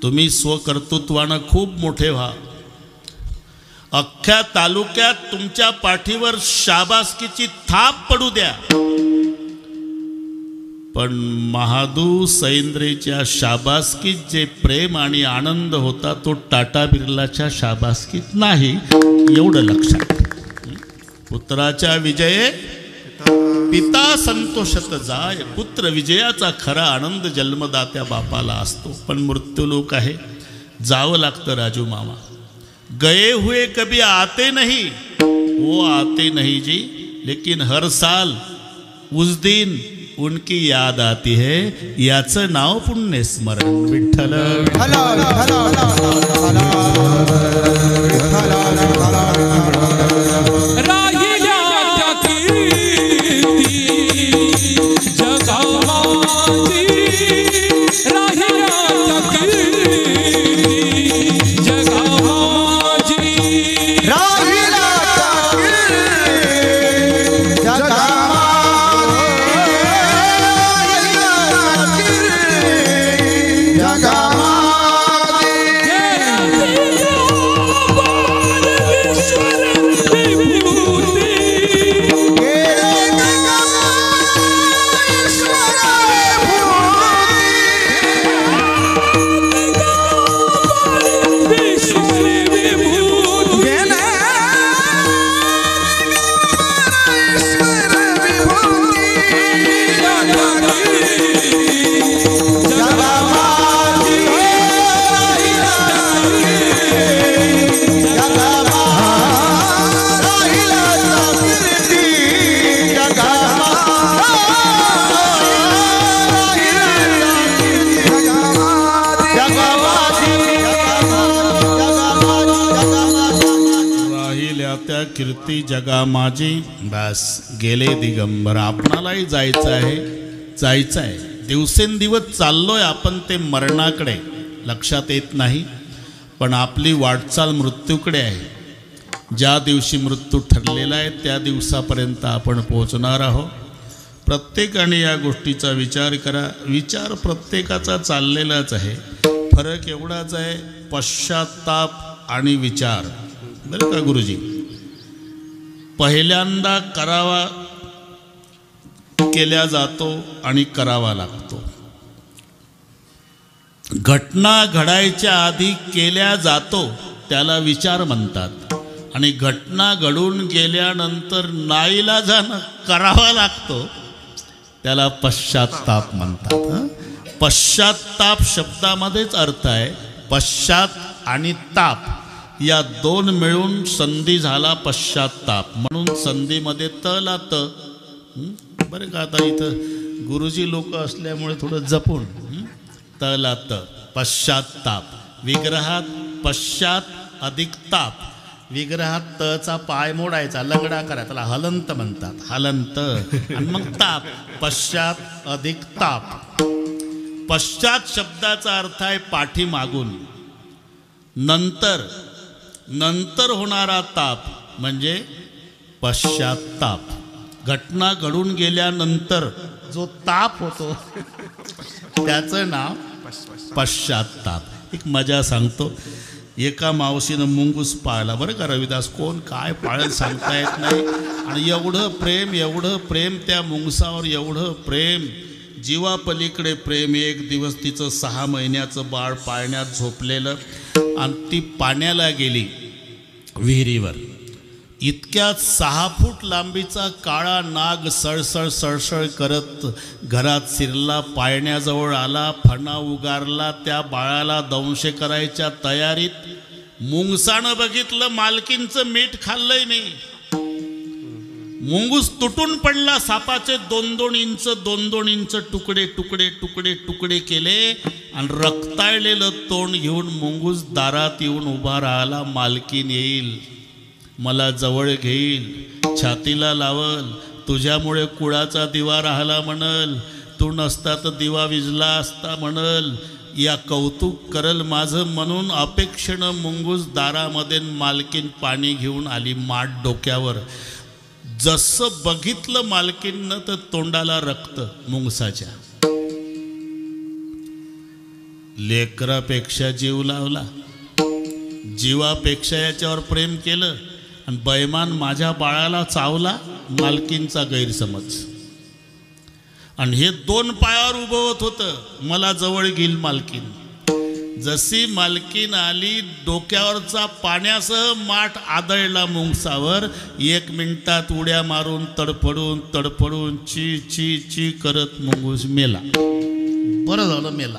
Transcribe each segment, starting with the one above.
तुम्ही स्वकर्तृत्वानं खूप मोठे व्हा, अख्ख्या तालुक्यात तुमच्या पाठीवर शाबासकीची थाप पडू द्या, पण महादू सैंद्रेच्या शाबासकीत जे प्रेम आणि आनंद होता तो टाटा बिर्लाच्या शाबासकीत नाही, एवढं लक्षात. पुत्राच्या विजये पिता संतोषत जाय, पुत्र विजयाचा खरा आनंद जन्मदात्या बापाला असतो. पण मृत्यू लोक आहे, जावं लागतं राजू मामा. गए हुए कभी आते नहीं, वो आते नहीं जी, लेकिन हर साल उस दिन उनकी याद आती है, याचं नाव पुण्य स्मरण. विठ्ठल कीर्ती जगा माझी. बस गेले दिगंबर. आपणालाही जायचं आहे. दिवसेंदिवस चाललोय आपण ते मरणाकडे, लक्षात येत नाही. पण आपली वाटचाल मृत्यूकडे आहे. ज्या दिवशी मृत्यू ठरलेला आहे त्या दिवसापर्यंत आपण पोहोचणार आहोत. प्रत्येकाने या गोष्टीचा विचार करा. विचार प्रत्येकाचा चाललेलाच आहे, फरक एवढाच आहे, पश्चाताप आणि विचार. बरं का गुरुजी, पहिल्यांदा करावा केल्या जातो आणि करावा लागतो. घटना घडायच्या आधी केल्या जातो त्याला विचार म्हणतात, आणि घटना घडून गेल्यानंतर नाईलाजानं करावा लागतो त्याला पश्चाताप म्हणतात. पश्चाताप शब्दामध्येच अर्थ आहे पश्चात आणि ताप, या दोन मिळून संधी झाला पश्चाताप. म्हणून संधीमध्ये तला त. बरं का, आता इथं गुरुजी लोक असल्यामुळे थोडं जपून तला त. पश्चाताप. विग्रहात पश्चात अधिक ताप. विग्रहात तचा पाय मोडायचा, लंगडा करायचा, त्याला हलंत म्हणतात. हलंत आणि मग ताप. पश्चात अधिक ताप. पश्चात शब्दाचा अर्थ आहे पाठीमागून. नंतर होणारा ताप म्हणजे पश्चाताप. घटना घडून गेल्यानंतर जो ताप होतो त्याचं नाव पश्चाताप. एक मजा सांगतो. एका मावशीनं मुंगूस पाळला. बरं का रविदास, कोण काय पाळेल सांगता येत नाही. आणि एवढं प्रेम त्या मुंगसावर, एवढं प्रेम, जीवापलीकडे प्रेम. एक दिवस तिचं 6 महिन्याचं बाळ पाळण्यात झोपलेलं आणि ती पाण्याला गेली विहिरीवर. इतक्यात 6 फूट लांबीचा काळा नाग सळसळ करत घरात शिरला, पाळण्याजवळ आला, फणा उगारला, त्या बाळाला दंश करायच्या तयारीत. मुंगसानं बघितलं मालकींचं मीठ खाल्लंय मी. मुंगूस तुटून पडला. सापाचे 2-2 इंच तुकडे केले आणि रक्ताळलेलं तोंड घेऊन मुंगूस दारात येऊन उभा राहिला. मालकीन येईल, मला जवळ घेईल, छातीला लावल, तुझ्यामुळे कुळाचा दिवा राहिला म्हणल, तू नसता तर दिवा विजला असता म्हणल, या कौतुक करल माझं. म्हणून अपेक्षेनं मुंगूस दारामध्ये मालकीन पाणी घेऊन आली माठ डोक्यावर. जसं बघितलं मालकीनं तर तोंडाला रक्त मुंगसाच्या. लेकरापेक्षा जीव लावला, जीवापेक्षा याच्यावर प्रेम केलं आणि बैमान माझ्या बाळाला चावला. मालकींचा गैरसमज. आणि हे 2 पायावर उभं होत होतं. मला जवळ घेईल मालकीन. जशी मालकीन आली, डोक्यावरचा पाण्यासह माठ आदळला मुंगसावर. 1 मिनिटात उड्या मारून तडफडून तडफडून ची ची ची करत मुंगूस मेला. बरं झालं मेला.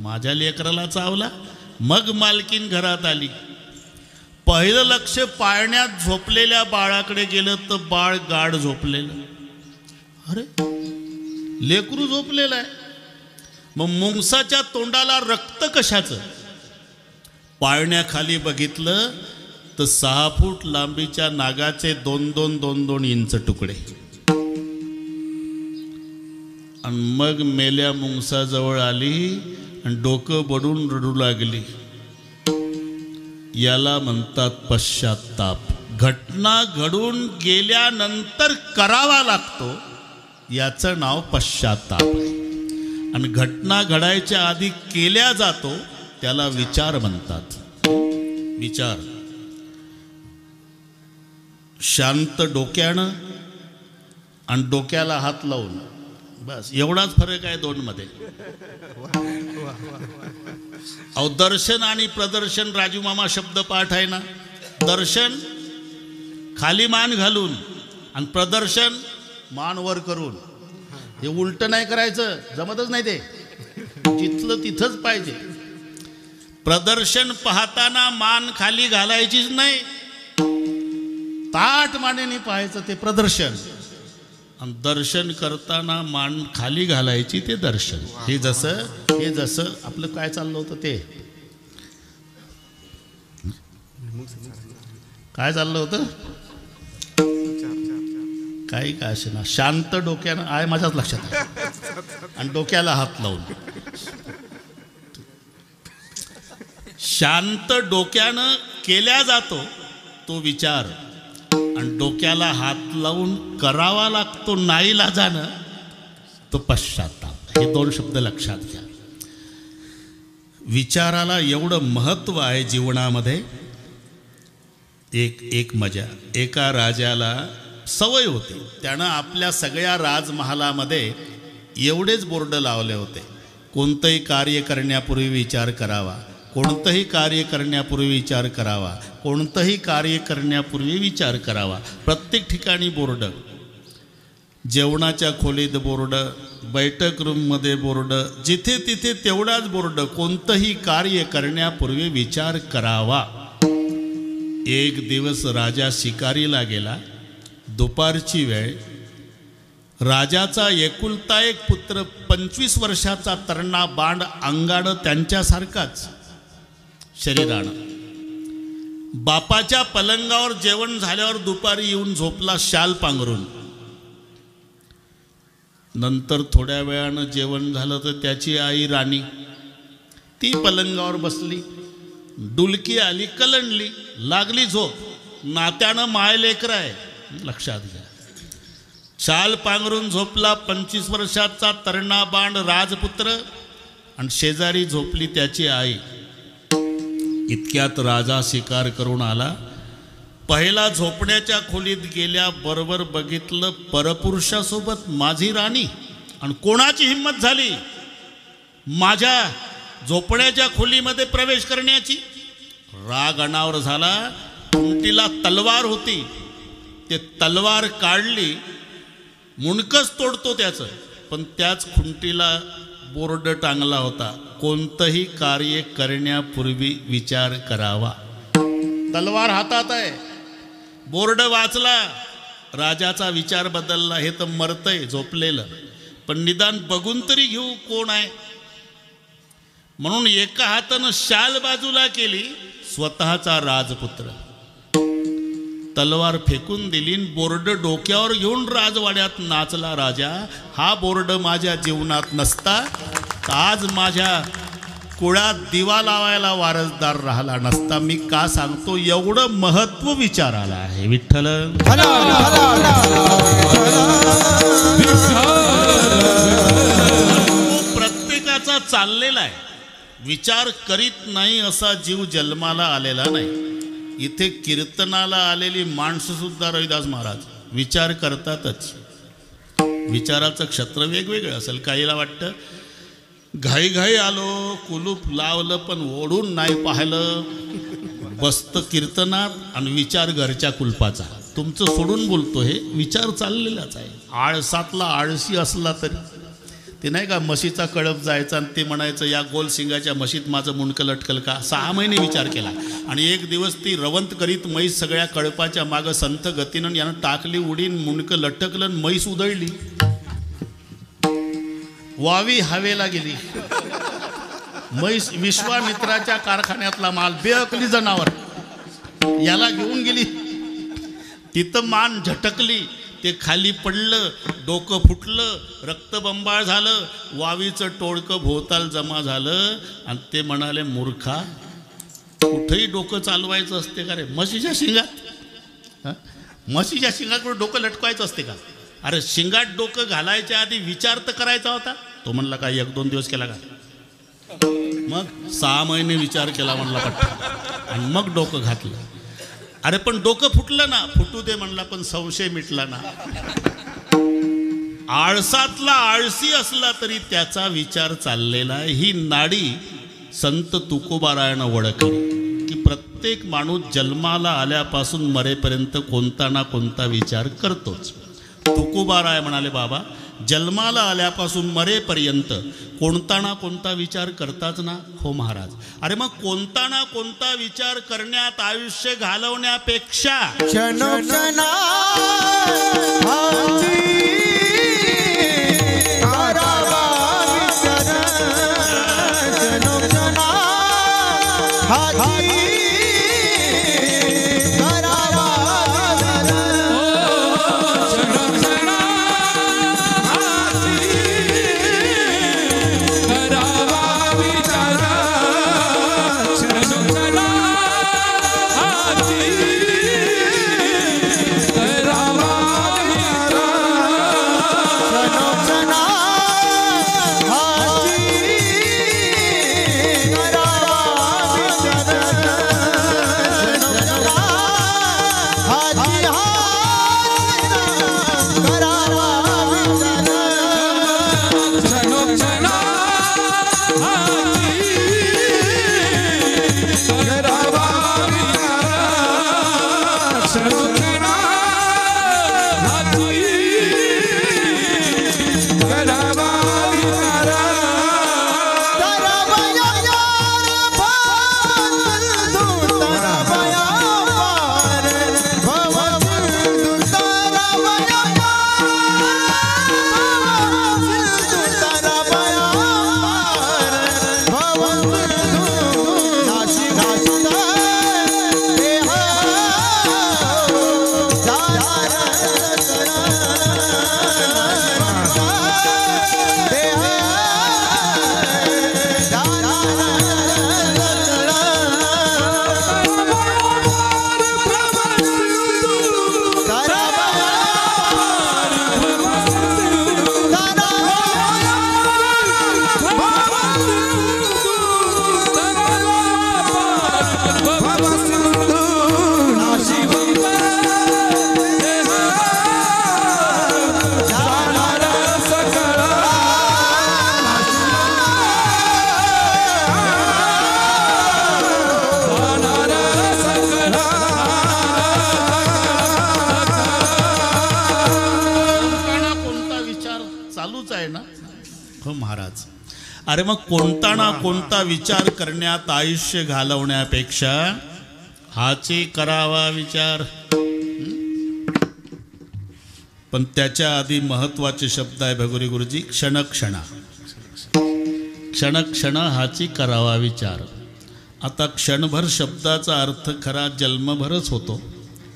माझ्या लेकराला चावला. मग मालकीन घरात आली. पहिलं लक्ष पाळण्यात झोपलेल्या बाळाकडे गेलं तर बाळ गाढ झोपलेलं. अरे लेकरू झोपलेलं आहे. मग मुंगसाच्या तोंडाला रक्त कशाचं? पाळण्याखाली बघितलं तर 6 फूट लांबीच्या नागाचे 2-2 इंच तुकडे. आणि मग मेल्या मुंगसाजवळ आली आणि डोकं बडून रडू लागली. याला म्हणतात पश्चात्ताप. घटना घडून गेल्यानंतर करावा लागतो, याचं नाव पश्चात्ताप आहे. आणि घटना घडायच्या आधी केल्या जातो, त्याला विचार म्हणतात. विचार शांत डोक्यानं आणि डोक्याला हात लावून, बस एवढाच फरक आहे 2 मध्ये. अहो दर्शन आणि प्रदर्शन, राजू मामा शब्द पाठ आहे ना. दर्शन खाली मान घालून आणि प्रदर्शन मान वर करून. हे उलट नाही करायचं, जमतच नाही ते. जिथलं तिथंच पाहिजे. प्रदर्शन पाहताना मान खाली घालायचीच नाही, ताठ मानेने पाहायचं ते प्रदर्शन. आणि दर्शन करताना मान खाली घालायची ते दर्शन. हे जसं आपलं काय चाललं होतं ते काय चाललं होतं काही का असे ना. शांत डोक्यानं आहे माझ्याच लक्षात आहे. आणि डोक्याला हात लावून शांत डोक्यानं केल्या जातो तो विचार. आणि डोक्याला हात लावून करावा लागतो नाईलाजानं तो पश्चात्ताप. हे 2 शब्द लक्षात घ्या. विचाराला एवढं महत्त्व आहे जीवनामध्ये. एक मजा. एका राजाला सवय होती. त्यानं आपल्या सगळ्या राजमहालामध्ये एवढेच बोर्ड लावले होते. कोणतंही कार्य करण्यापूर्वी विचार करावा, कोणतंही कार्य करण्यापूर्वी विचार करावा, कोणतंही कार्य करण्यापूर्वी विचार करावा. प्रत्येक ठिकाणी बोर्ड. जेवणाच्या खोलीत बोर्ड, बैठक रूममध्ये बोर्ड, जिथे तिथे तेवढाच बोर्ड. कोणतंही कार्य करण्यापूर्वी विचार करावा. एक दिवस राजा शिकारीला गेला. दुपारची वेळ. राजाचा एकुलता एक पुत्र 25 वर्षाचा तरणा बांड अंगाडं त्यांच्यासारखाच शरीरानं. बापाच्या पलंगावर जेवण झाल्यावर दुपारी येऊन झोपला शाल पांघरून. नंतर थोड्या वेळानं जेवण झालं तर त्याची आई राणी ती पलंगावर बसली. डुलकी आली, कलंडली, लागली झोप. नात्यानं माय लेकर आहे, लक्षात घ्या. शाल पांघरून झोपला 25 वर्षाचा तरणा बांड राजपुत्र. आणि शेजारी झोपली त्याची आई. इतक्यात राजा शिकार करून आला. पहिला झोपण्याच्या खोलीत गेल्याबरोबर बघितलं परपुरुषासोबत माझी राणी. आणि कोणाची हिंमत झाली माझ्या झोपण्याच्या खोलीमध्ये प्रवेश करण्याची? राग अनावर झाला. खुंटीला तलवार होती, ते तलवार काढली. मुंडकच तोडतो त्याचं, पण त्याच खुंटीला बोर्ड टांगला होता, कोणतंही कार्य करण्यापूर्वी विचार करावा. तलवार हातात आहे, बोर्ड वाचला. राजाचा विचार बदलला. हे तर मरतय झोपलेलं, पण निदान बघून तरी घेऊ कोण आहे. म्हणून एका हातानं शाल बाजूला केली. स्वतःचा राजपुत्र. तलवार फेकून दिली. बोर्ड डोक्यावर घेऊन राजवाड्यात नाचला राजा. हा बोर्ड माझ्या जीवनात नसता तर आज माझ्या कुळात दिवा लावायला वारसदार राहिला नसता. मी का सांगतो? एवढं महत्व विचाराला आहे. विठ्ठल प्रत्येकाचा चाललेला आहे. विचार करीत नाही असा जीव जन्माला आलेला नाही. इथे कीर्तनाला आलेली माणसं सुद्धा रविदास महाराज विचार करतातच. विचाराचं क्षेत्र वेगवेगळं असेल. काहीला वाटतं घाई आलो, कुलूप लावलं पण ओढून नाही पाहिलं, बसतं कीर्तनात आणि विचार घरच्या कुलपाचा. तुमचं सोडून बोलतो, हे विचार चाललेलाच आहे. आळसातला आळशी असला तरी ते नाही का म्हशीचा कळप जायचा आणि ते म्हणायचं या गोल सिंगाच्या म्हशीत माझं मुंडकं लटकल का. 6 महिने विचार केला आणि एक दिवस ती रवंत करीत म्हैस सगळ्या कळपाच्या मागं संथ गतीनं यानं टाकली उडीन, मुंडकं लटकलं आणि म्हैस उधळली. वावी हवेला गेली. म्हैस विश्वामित्राच्या कारखान्यातला माल, बेअकली जनावर, याला घेऊन गेली. तिथं मान झटकली, ते खाली पडलं, डोकं फुटलं, रक्तबंबाळ झालं, वावीचं टोळकं भोवताल जमा झालं आणि ते म्हणाले मूर्खा, कुठेही डोकं चालवायचं असते का रे? म्हशीच्या शिंगात, म्हशीच्या शिंगाकडे डोकं लटकवायचं असते का? अरे शिंगात डोकं घालायच्या आधी विचार तर करायचा होता. तो म्हणला का 1-2 दिवस केला का? मग 6 महिने विचार केला म्हणला पट्टा आणि मग डोकं घातलं. अरे पण डोकं फुटलं ना, फुटू दे म्हणला, पण संशय मिटला ना. आळसातला आळसी असला तरी त्याचा विचार चाललेला आहे. ही नाडी संत तुकोबारायानं ओळखली की प्रत्येक माणूस जन्माला आल्यापासून मरेपर्यंत कोणता ना कोणता विचार करतोच. तुकोबाराय म्हणाले बाबा जन्माला आल्यापासून मरेपर्यंत कोणता ना कोणता विचार करताच ना. हो महाराज. अरे मग कोणता ना कोणता विचार करण्यात आयुष्य घालवण्यापेक्षा अरे मग कोणता ना कोणता विचार करण्यात आयुष्य घालवण्यापेक्षा हाची करावा विचार. पण त्याच्या आधी महत्वाचे शब्द आहे भगोरी गुरुजी, क्षणक्षणा. क्षणक्षण हाची करावा विचार. आता क्षणभर शब्दाचा अर्थ खरा जन्मभरच होतो.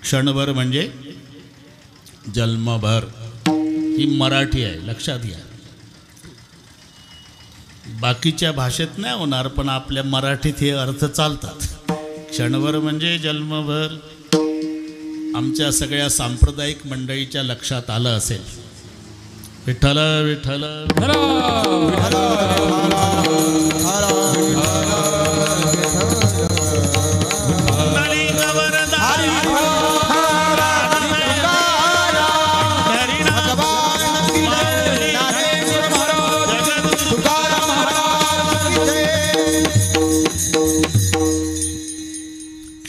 क्षणभर म्हणजे जन्मभर, ही मराठी आहे, लक्षात घ्या. बाकीच्या भाषेत नाही होणार, पण आपल्या मराठीत हे अर्थ चालतात. क्षणभर म्हणजे जन्मभर. आमच्या सगळ्या सांप्रदायिक मंडळीच्या लक्षात आलं असेल. विठ्ठल विठ्ठल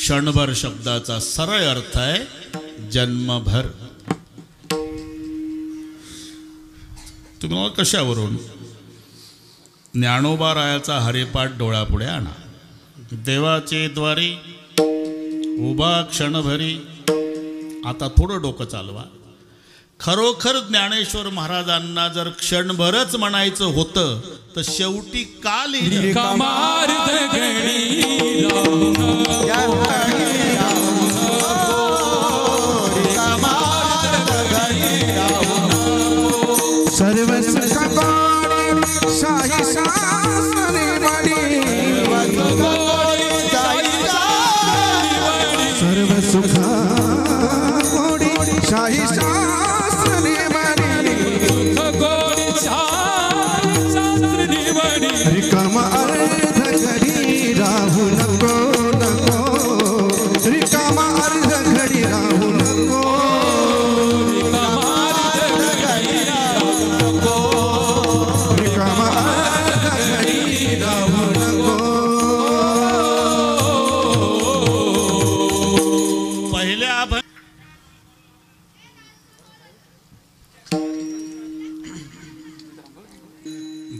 क्षणभर शब्दाचा सरळ अर्थ आहे जन्मभर. तुम्ही मला कशावरून? ज्ञानोबा रायाचा हरिपाठ डोळ्यापुढे आणा. देवाचे द्वारी उभा क्षणभरी. आता थोडं डोकं चालवा. खरोखर ज्ञानेश्वर महाराजांना जर क्षणभरच म्हणायचं होतं तर शेवटी का लिहिलं?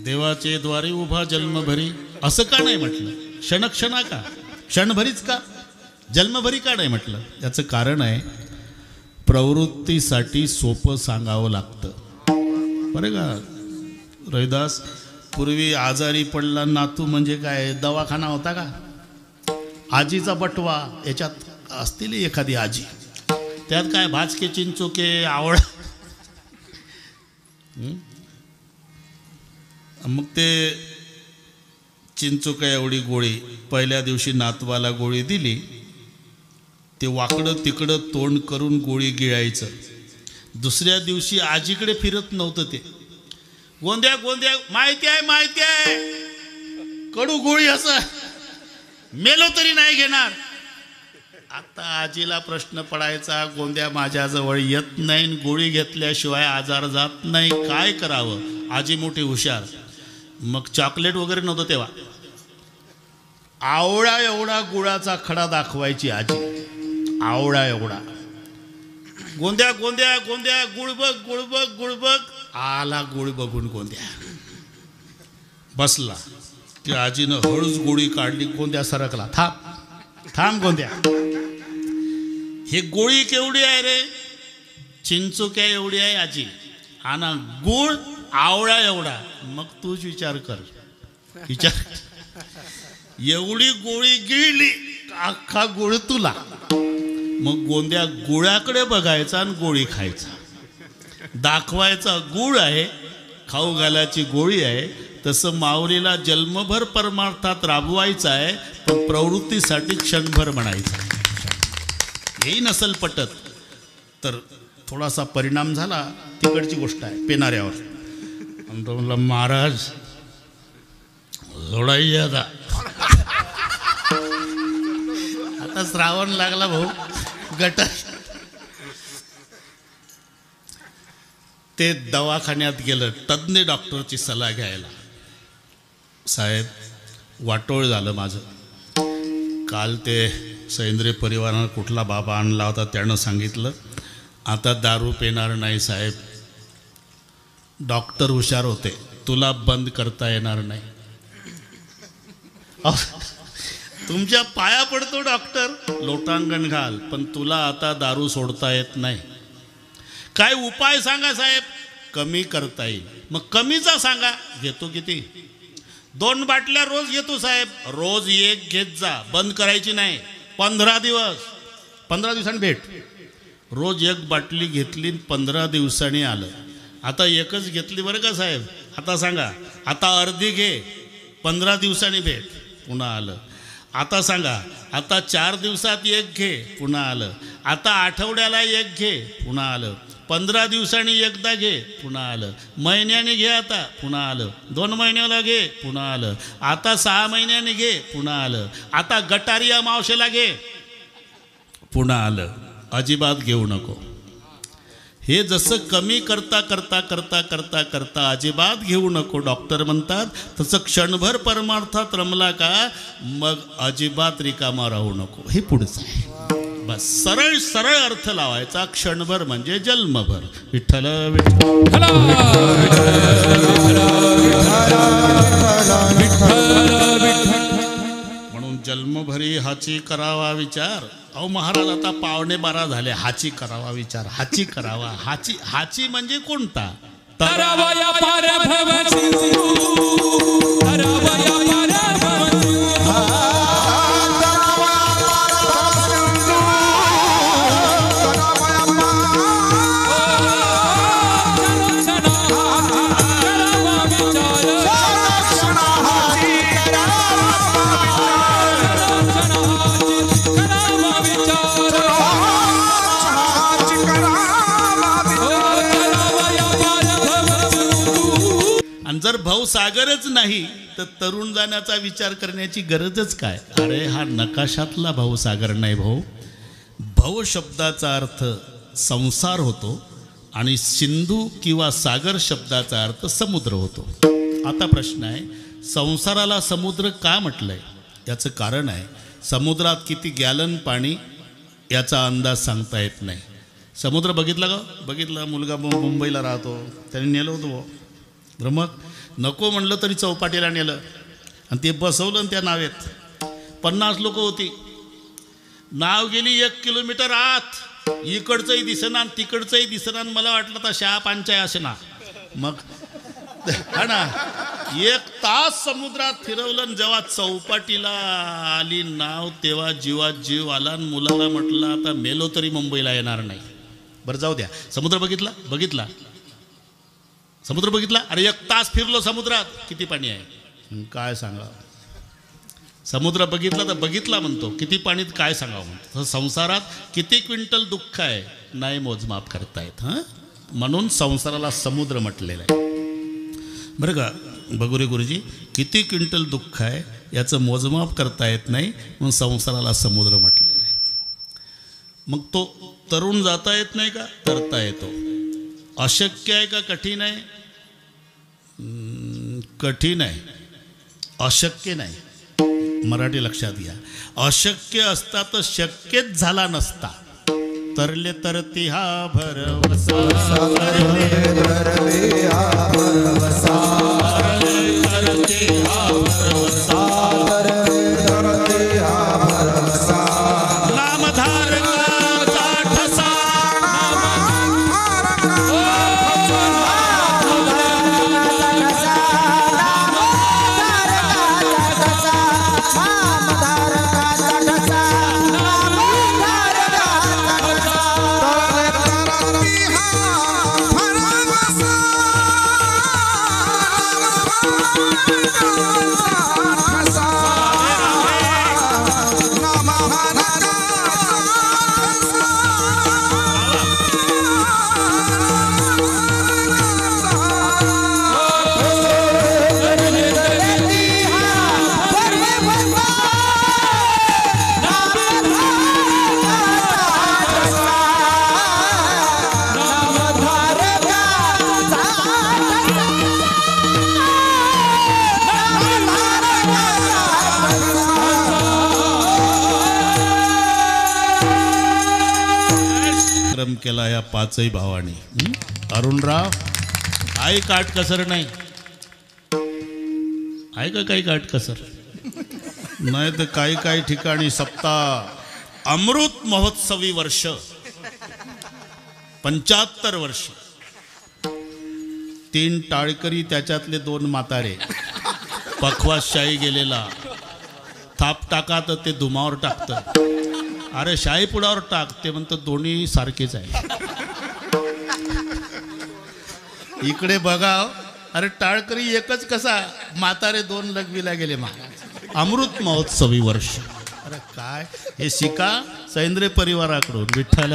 देवाचे द्वारी उभा जन्मभरी असं का नाही म्हटलं? क्षणक्षणा का? क्षणभरीच का? जन्मभरी का नाही म्हटलं? याचं कारण आहे प्रवृत्तीसाठी सोपं सांगावं लागतं. बरं का रविदास? पूर्वी आजारी पडला नातू म्हणजे काय दवाखाना होता का? आजीचा बटवा याच्यात असतील एखादी आजी, त्यात काय भाजके चिंचोके आवड. मग ते चिंचोका एवढी गोळी पहिल्या दिवशी नातवाला गोळी दिली, ते वाकडं तिकडं तोंड करून गोळी गिळायचं. दुसऱ्या दिवशी आजीकडे फिरत नव्हतं ते. गोंद्या गोंद्या माहिती आहे कडू गोळी असं मेलो तरी नाही घेणार. आता आजीला प्रश्न पडायचा, गोंद्या माझ्याजवळ येत नाही, गोळी घेतल्याशिवाय आजार जात नाही, काय करावं? आजी मोठी हुशार. मग चॉकलेट वगैरे नव्हतं तेव्हा, आवळा एवढा गुळाचा खडा दाखवायची आजी. आवळा एवढा. गोंद्या गोंद्या गोंद्या गुळ बघ गुळ बघ गुळ बघ. आला गुळ बघून गोंद्या बसला की आजीनं हळूच गोळी काढली. गोंद्या सरकला. थांब गोंद्या, हे गोळी केवढी आहे रे? चिंचोक्या एवढी आहे आजी. आणि गुळ आवळा एवढा. मग तूच विचार कर. एवढी गोळी गिळली, अख्खा गुळ तुला. मग गोंद्या गुळाकडे बघायचा आणि गोळी खायचा. दाखवायचा गुळ आहे, खाऊ घालायची गोळी आहे. तसं माऊलीला जन्मभर परमार्थात राबवायचं आहे, पण प्रवृत्तीसाठी क्षणभर म्हणायचं. हेही नसल पटत तर थोडासा परिणाम झाला. तिकडची गोष्ट आहे पेनाऱ्यावर. आणि तो म्हणला महाराज जोडाई आता. आता श्रावण लागला भाऊ. गट ते दवाखान्यात गेलं तज्ञ डॉक्टरची सल्ला घ्यायला. साहेब वाटोळ झालं माझं. काल ते सैंद्रिय परिवारानं कुठला बाबा आणला होता त्यानं सांगितलं आता दारू पिणार नाही साहेब. डॉक्टर हुशार होते, तुला बंद करता येणार नाही. तुमच्या पाया पडतो डॉक्टर, लोटांगण घाल, पण तुला आता दारू सोडता येत नाही. काय उपाय सांगा साहेब? कमी करता येईल. मग कमीचा सांगा. घेतो किती? 2 बाटल्या रोज घेतो साहेब. रोज 1 घेत जा, बंद करायची नाही. 15 दिवसांनी भेट. रोज 1 बाटली घेतली, 15 दिवसांनी आलं. आता 1च घेतली बरं का साहेब. आता सांगा, आता अर्धी घे, 15 दिवसांनी भेट, पुन्हा आलं. आता सांगा, आता 4 दिवसात 1 घे, पुन्हा आलं. आता आठवड्याला 1 घे, पुन्हा आलं. 15 दिवसांनी एकदा घे, पुन्हा आलं. महिन्याने घे, आता पुन्हा आलं. 2 महिन्याला घे, पुन्हा आलं. आता 6 महिन्याने घे, पुन्हा आलं. आता गटारी अमावस्येला घे, पुन्हा आलं. अजिबात घेऊ नको. हे जसं कमी करता करता करता करता करता अजिबात घेऊ नको डॉक्टर म्हणतात, तसं क्षणभर परमार्थात रमला का मग अजिबात रिकामा राहू नको. हे पुढचं आहे. बस सरळ सरळ अर्थ लावायचा. क्षणभर म्हणजे जन्मभर. विठ्ठल विठ्ठल म्हणून जन्मभरी हाची करावा विचार. अहो महाराज आता 11:15 झाले. हाची करावा विचार. हाची करावा. हाची हाची म्हणजे कोणता? जर भाऊसागरच नाही तर तरुण जाण्याचा विचार करण्याची गरजच काय? अरे हा नकाशातला भाऊसागर नाही भाऊ. भाऊ शब्दाचा अर्थ संसार होतो आणि सिंधू किंवा सागर शब्दाचा अर्थ समुद्र होतो. आता प्रश्न आहे, संसाराला समुद्र का म्हटलंय? याचं कारण आहे, समुद्रात किती गॅलन पाणी याचा अंदाज सांगता येत नाही. समुद्र बघितला का? बघितला. मुलगा मुंबईला राहतो, त्याने नेलं होतं मग नको म्हणलं तरी चौपाटीला नेलं आणि ते बसवलं त्या नावेत. 50 लोक होती. नाव गेली 1 किलोमीटर आत. इकडचंही दिसेना आणि तिकडचंही दिसेना. मला वाटलं तर शहा पांचाय असे ना. मग हा ना 1 तास समुद्रात फिरवलं. जेव्हा चौपाटीला आली नाव तेव्हा जीवात जीव आला. मुलाला म्हटलं आता मेलो तरी मुंबईला येणार नाही. बरं जाऊ द्या. समुद्र बघितला? बघितला. समुद्र बघितला. अरे 1 तास फिरलो समुद्रात. किती पाणी आहे काय सांगा. समुद्र बघितला तर बघितला म्हणतो, किती पाणीत काय सांगावं म्हणतो. संसारात किती क्विंटल दुःख आहे नाही मोजमाप करतायत. हां म्हणून संसाराला समुद्र म्हटलेलं आहे. बरं का बगुरे गुरुजी, किती क्विंटल दुःख आहे याचं मोजमाप करता येत नाही म्हणून संसाराला समुद्र म्हटलेलं आहे. मग तो तरुण जाता येत नाही का? तरता येतो. अशक्य आहे का कठीण आहे? कठीण आहे. अशक्य नाही. मराठी लक्षात घ्या. अशक्य असता तर शक्यच झाला नसता. तरले तरती हा भरवसा. केला या 5ही भावानी. अरुणराव आहे काटकसर नाही आहे का? काही काटकसर नाही तर काही काही ठिकाणी सप्ताह अमृत महोत्सवी वर्ष 75 वर्ष. 3 टाळकरी त्याच्यातले 2 म्हातारे. पखवास शाही गेलेला. थाप टाका तर ते धुमावर टाकतं. अरे शाही पुढावर टाक ते म्हणतं दोन्ही सारखेच आहे. इकडे बघा. अरे टाळकरी एकच कसा, म्हातारे 2 लग्वीला गेले. अमृत महोत्सवी वर्ष. अरे काय हे शिका सैंद्रिय परिवाराकडून. विठ्ठल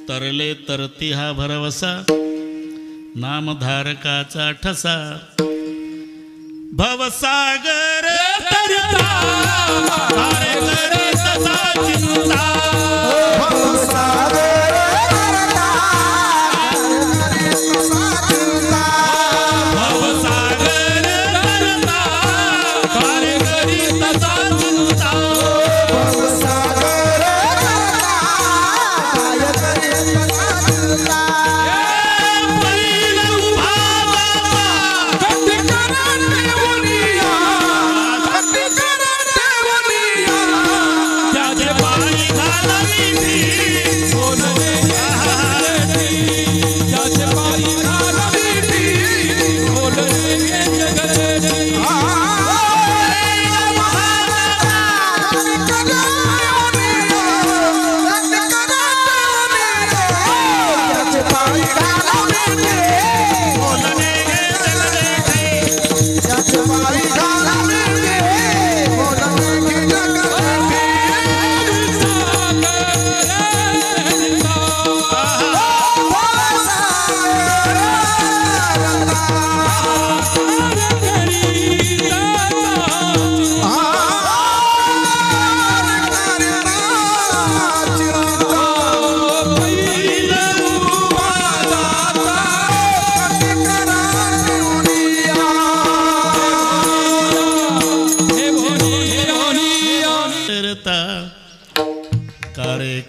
तरले तरती हा भरवसा. नामधारकाचा ठसा. भवसागर तरता अरे करी तसा चिंता भवसागर तरता करी तसा चिंता भवसागर तरता अरे करी तसा चिंता भवसागर तरता करी तसा चिंता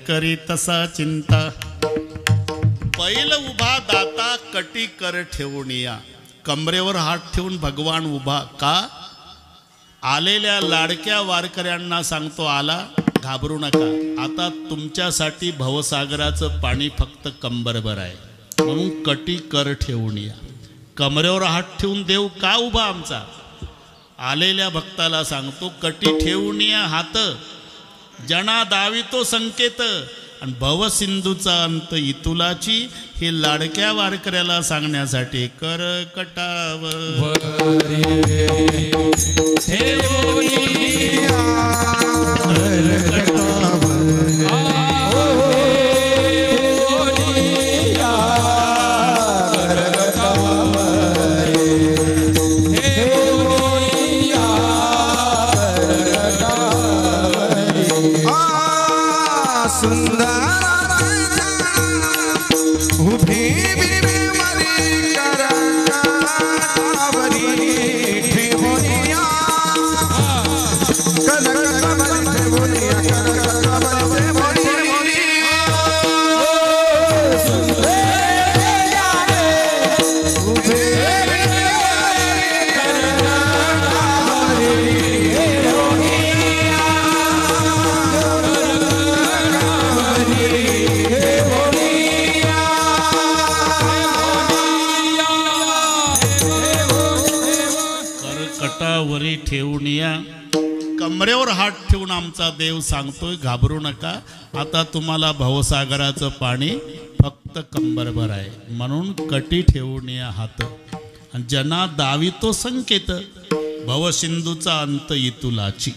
करी तसा चिंता बैल उभा दाता कटी कर ठेवून या कमरेवर हात ठेवून भगवान उभा का आलेल्या लाडक्या वारकऱ्यांना सांगतो आला घाबरू नका आता तुमच्यासाठी भवसागराचं पाणी फक्त कंबरभर आहे म्हणून कटी कर ठेवून या कमरेवर हात ठेवून देव का उभा आमचा आलेल्या भक्ताला सांगतो कटी ठेवून या हात जना दावी तो संकेत आणि भवसिंधूचा अंत इतुलाची हे लाडक्या वारकऱ्याला सांगण्यासाठी कर कटावर ठेवून या कमरेवर हात ठेवून आमचा देव सांगतोय घाबरू नका आता तुम्हाला भवसागराचं पाणी फक्त कंबरभर आहे म्हणून कटी ठेवून या हात आणि जना दावी तो संकेत भवसिंधूचा अंत इतुलाची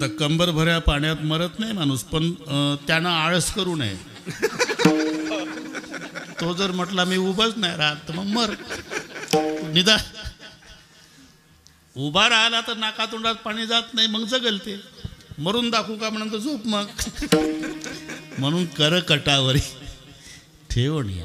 तर कंबरभऱ्या पाण्यात मरत नाही माणूस पण त्यानं आळस करू नये तो जर म्हटला मी उभाच नाही राहत तर मग मर निदा उभा राहिला तर नाकातोंडात पाणी जात नाही मग जगल ते मरून दाखवू का म्हणून झोप मग म्हणून कर कटावरी ठेवून या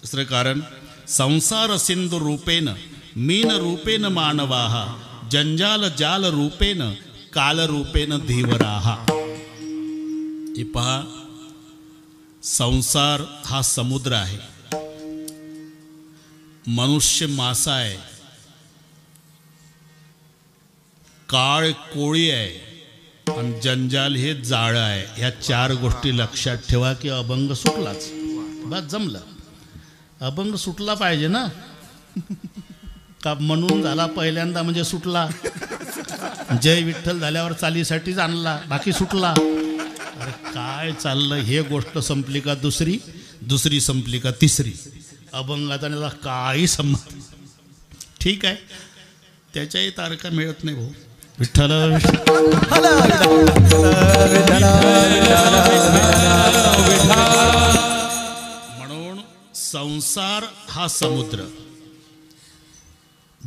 दुसरं कारण संसार सिंधू रूपेन मीन रूपेन मानवाहा जंजाल जाल रूपेन काल रूपेन धीवराहा हे पहा संसार हा समुद्र आहे मनुष्य मासा आहे काळ कोळी आहे आणि जंजाल हे जाळं आहे ह्या चार गोष्टी लक्षात ठेवा की अभंग सुटलाच बस जमलं अभंग सुटला पाहिजे ना का म्हणून झाला पहिल्यांदा म्हणजे सुटला जय विठ्ठल झाल्यावर चालीसाठीच आणला बाकी सुटला अरे काय चाललं हे गोष्ट संपली का दुसरी दुसरी संपली का तिसरी अभंगाचा त्याला काही संबंध ठीक आहे त्याच्याही तारखा मिळत नाही भाऊ विठ्ठल म्हणून संसार हा समुद्र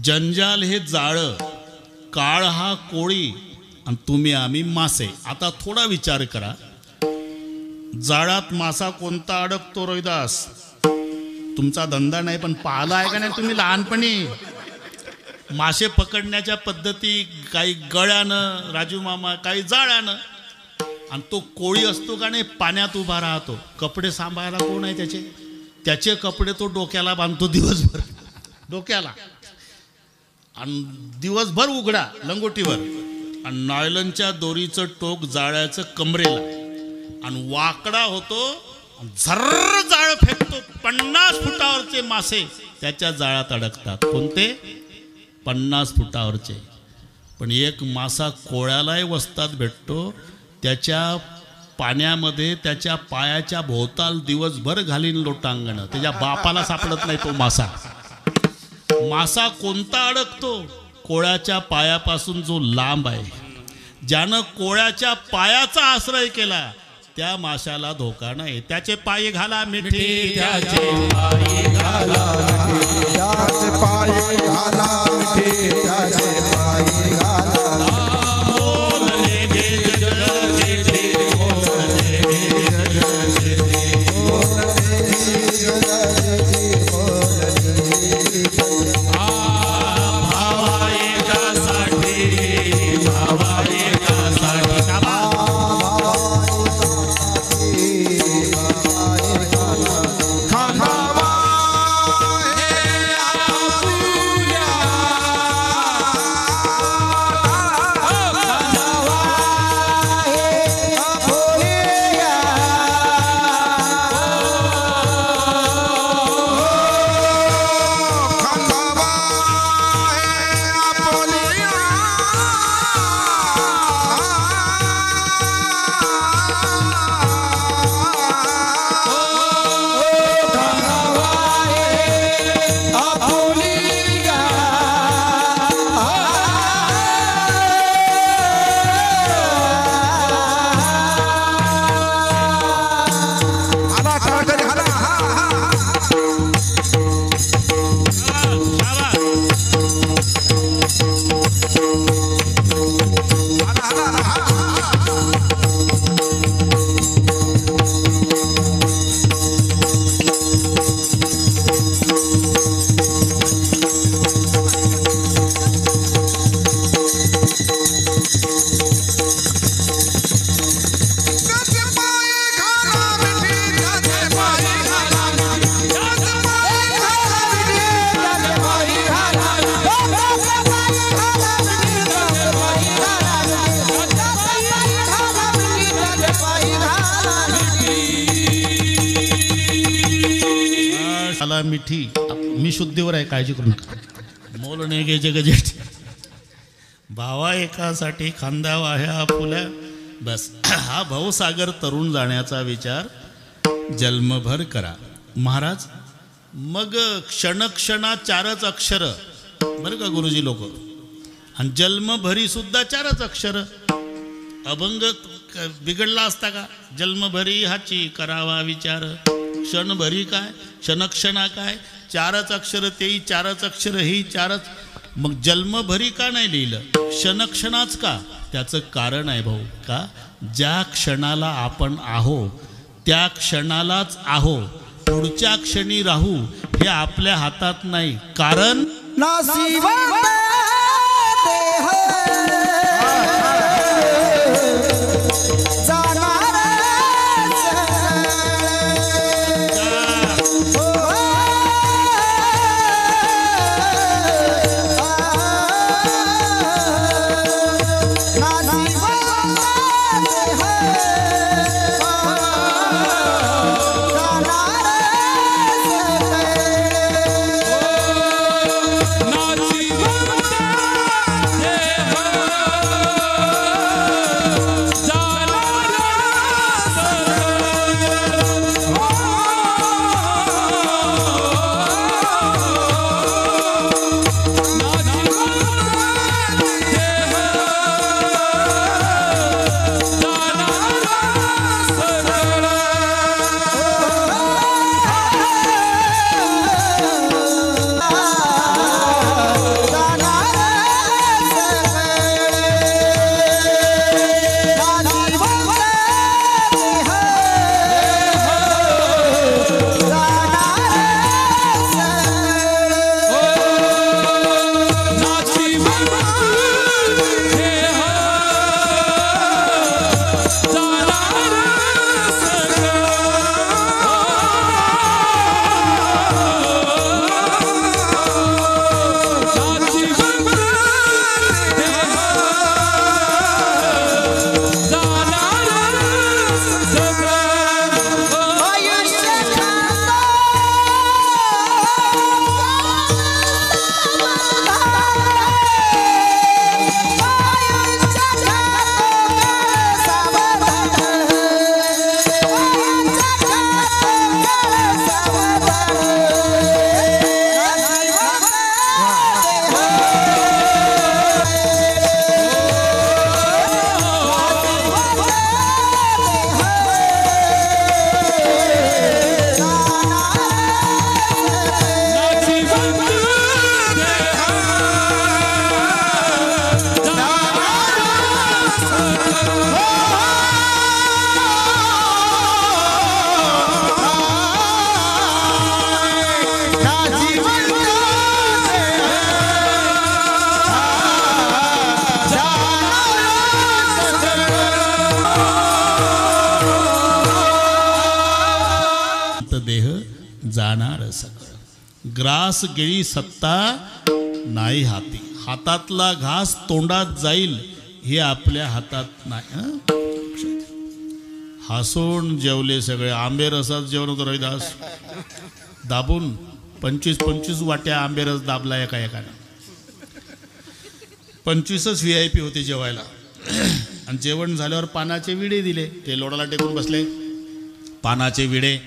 जंजाल हे जाळं, काळ हा कोळी आणि तुम्ही आम्ही मासे. आता थोडा विचार करा, जाळात मासा कोणता अडकतो रोहिदास? तुमचा धंदा नाही पण पाहिला आहे का नाही तुम्ही लहानपणी? मासे पकडण्याच्या पद्धती काही गळ्यानं राजू मामा, काही जाळ्यानं. आणि तो कोळी असतो का नाही, पाण्यात उभा राहतो. कपडे सांभाळायला कोण आहे त्याचे? त्याचे कपडे तो डोक्याला बांधतो दिवसभर, डोक्याला, आणि दिवसभर उघडा लंगोटीवर, आणि नायलनच्या दोरीचं टोक जाळ्याचं कमरेला, आणि वाकडा होतो, झर्र जाळ फेकतो. 50 फुटावरचे मासे त्याच्या जाळ्यात अडकतात. कोणते? 50 फुटावरचे. पण एक मासा कोळ्यालाही वस्तात भेटतो. त्याच्या पाण्यामध्ये त्याच्या पायाच्या भोवताल दिवसभर घालीन लोटांगण. त्याच्या बापाला सापडत नाही तो मासा. मासा कोणता अडकतो? कोळ्याच्या पायापासून जो लांब आहे. ज्यानं कोळ्याच्या पायाचा आश्रय केला त्या माशाला धोका नाही. त्याचे पाय घाला मिठी, त्याचे पाय घाला मिठी, त्याचे पाय घाला मिठी, त्याचे पाय घाला. बोलले गे जगदेते, बोलले गे जगदेते, बोलले गे जगदेते, बोलले भावा एकासाठी, भावा एकासाठी. मिठी. मी शुद्धीवर आहे, काळजी करू नका. मोल नाही गे जगजेठ. भावा एकासाठी खांद्यावा ह्या फुल्या. बस हा भवसागर तरुण जाण्याचा विचार जन्मभर करा महाराज. मग क्षणक्षणा 4च अक्षर बरं का गुरुजी लोक. आणि जन्मभरी सुद्धा 4च अक्षर. अभंग बिघडला असता का? जन्मभरी हाची करावा विचार. क्षणभरी काय, क्षणक्षणा काय, 4च अक्षर, तेही 4च अक्षर, हेही 4च. मग जन्मभरी का नाही लिहिलं? क्षणक्षणाच का? त्याचं कारण आहे भाऊ. का? ज्या क्षणाला आपण आहो त्या क्षणालाच आहो. पुढच्या क्षणी राहू हे आपल्या हातात नाही. कारण जाणार सगळं. ग्रास गेली सत्ता नाही हाती. हातातला घास तोंडात जाईल हे आपल्या हातात नाही. हसून जेवले सगळे. आंबे रसात जेवण होतं रविदास. दाबून 25 वाट्या आंबे रस दाबला एकानं. 25च VIP होते जेवायला. आणि जेवण झाल्यावर पानाचे विडे दिले. ते लोडाला टेकून बसले. पानाचे विडे